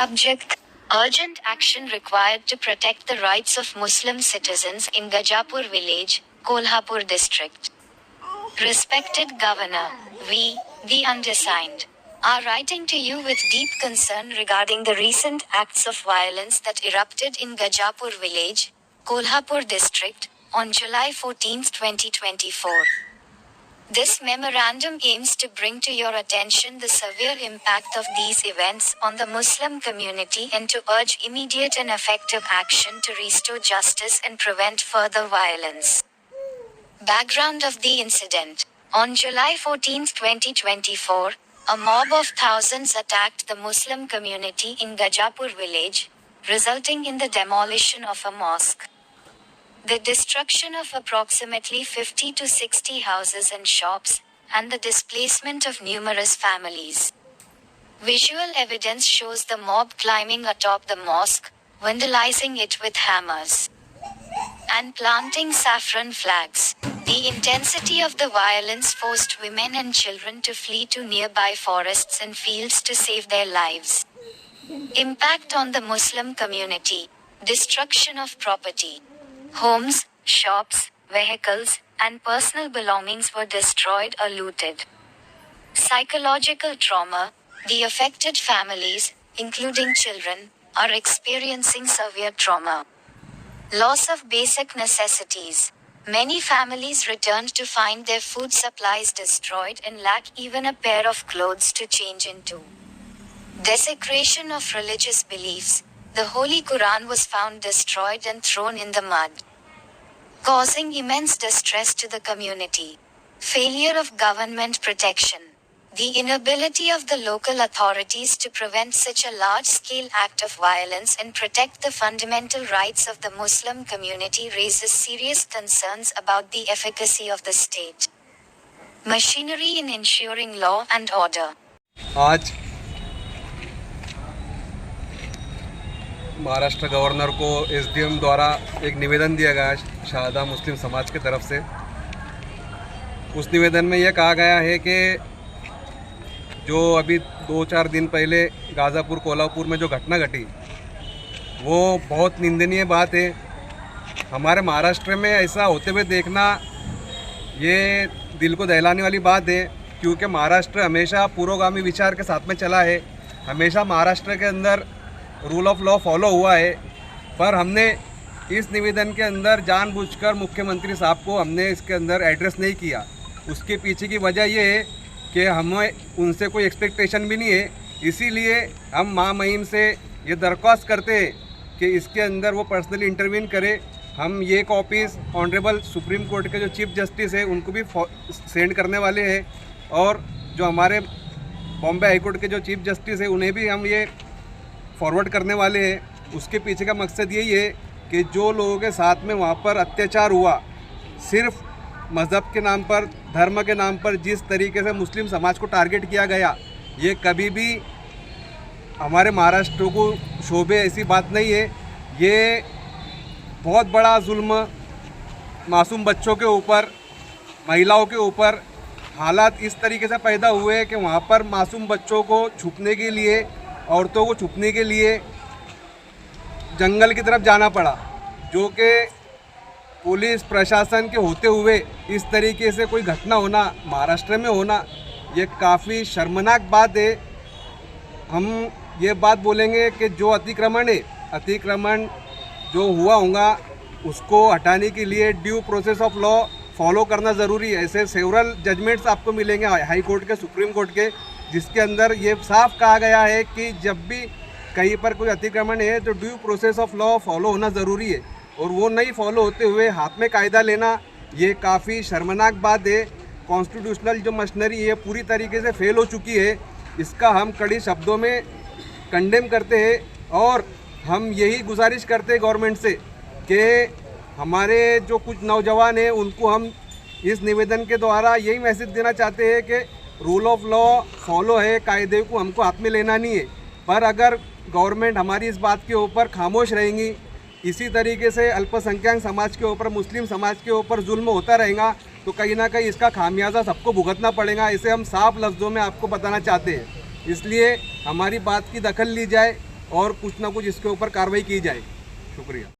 Subject: Urgent action required to protect the rights of Muslim citizens in Gajapur village, Kolhapur district. Respected Governor, we, the undersigned, are writing to you with deep concern regarding the recent acts of violence that erupted in Gajapur village, Kolhapur district, on July 14, 2024. This memorandum aims to bring to your attention the severe impact of these events on the Muslim community and to urge immediate and effective action to restore justice and prevent further violence. Background of the incident: on July 14, 2024, a mob of thousands attacked the Muslim community in Gajapur village, resulting in the demolition of a mosque, the destruction of approximately 50 to 60 houses and shops, and the displacement of numerous families. Visual evidence shows the mob climbing atop the mosque, vandalizing it with hammers, and planting saffron flags. The intensity of the violence forced women and children to flee to nearby forests and fields to save their lives. Impact on the Muslim community: destruction of property. Homes, shops, vehicles, and personal belongings were destroyed or looted. Psychological trauma: the affected families, including children, are experiencing severe trauma. Loss of basic necessities: many families returned to find their food supplies destroyed and lack even a pair of clothes to change into. Desecration of religious beliefs: the Holy Quran was found destroyed and thrown in the mud, causing immense distress to the community. Failure of government protection: the inability of the local authorities to prevent such a large-scale act of violence and protect the fundamental rights of the Muslim community raises serious concerns about the efficacy of the state machinery in ensuring law and order. आज Maharashtra governor को SDM द्वारा एक निवेदन दिया गया शाहदा मुस्लिम समाज की तरफ से। उस निवेदन में यह कहा गया है कि जो अभी 2-4 दिन पहले गाज़ापुर कोल्हापुर में जो घटना घटी वो बहुत निंदनीय बात है। हमारे महाराष्ट्र में ऐसा होते हुए देखना ये दिल को दहलाने वाली बात है, क्योंकि महाराष्ट्र हमेशा पुरोगामी विचार के साथ में चला है। हमेशा महाराष्ट्र के अंदर रूल ऑफ लॉ फॉलो हुआ है। पर हमने इस निवेदन के अंदर जानबूझकर मुख्यमंत्री साहब को हमने इसके अंदर एड्रेस नहीं किया। उसके पीछे की वजह ये है कि हमें उनसे कोई एक्सपेक्टेशन भी नहीं है। इसीलिए हम महामहिम से ये दरख्वास्त करते हैं कि इसके अंदर वो पर्सनली इंटरवीन करे। हम ये कॉपीज़ ऑनरेबल सुप्रीम कोर्ट के जो चीफ जस्टिस है उनको भी सेंड करने वाले हैं, और जो हमारे बॉम्बे हाई कोर्ट के जो चीफ जस्टिस है उन्हें भी हम ये फॉरवर्ड करने वाले हैं। उसके पीछे का मकसद यही है कि जो लोगों के साथ में वहाँ पर अत्याचार हुआ, सिर्फ मज़हब के नाम पर, धर्म के नाम पर जिस तरीके से मुस्लिम समाज को टारगेट किया गया, ये कभी भी हमारे महाराष्ट्र को शोभे ऐसी बात नहीं है। ये बहुत बड़ा जुल्म मासूम बच्चों के ऊपर, महिलाओं के ऊपर हालात इस तरीके से पैदा हुए कि वहाँ पर मासूम बच्चों को छुपने के लिए, औरतों को छुपने के लिए जंगल की तरफ जाना पड़ा, जो कि पुलिस प्रशासन के होते हुए इस तरीके से कोई घटना होना, महाराष्ट्र में होना, ये काफ़ी शर्मनाक बात है। हम ये बात बोलेंगे कि जो अतिक्रमण जो हुआ होगा उसको हटाने के लिए due process of law follow करना ज़रूरी है। ऐसे सेवरल जजमेंट्स आपको मिलेंगे हाई कोर्ट के, सुप्रीम कोर्ट के, जिसके अंदर ये साफ कहा गया है कि जब भी कहीं पर कोई अतिक्रमण है तो due process of law follow होना ज़रूरी है, और वो नहीं फॉलो होते हुए हाथ में कायदा लेना ये काफ़ी शर्मनाक बात है। कॉन्स्टिट्यूशनल जो मशीनरी है पूरी तरीके से फेल हो चुकी है। इसका हम कड़ी शब्दों में कंडेम करते हैं, और हम यही गुजारिश करते हैं गवर्नमेंट से कि हमारे जो कुछ नौजवान हैं उनको हम इस निवेदन के द्वारा यही मैसेज देना चाहते हैं कि रूल ऑफ लॉ फॉलो है, कायदे को हमको हाथ में लेना नहीं है। पर अगर गवर्नमेंट हमारी इस बात के ऊपर खामोश रहेंगी, इसी तरीके से अल्पसंख्यक समाज के ऊपर, मुस्लिम समाज के ऊपर जुल्म होता रहेगा, तो कहीं ना कहीं इसका खामियाजा सबको भुगतना पड़ेगा। इसे हम साफ लफ्ज़ों में आपको बताना चाहते हैं। इसलिए हमारी बात की दखल ली जाए और कुछ ना कुछ इसके ऊपर कार्रवाई की जाए। शुक्रिया।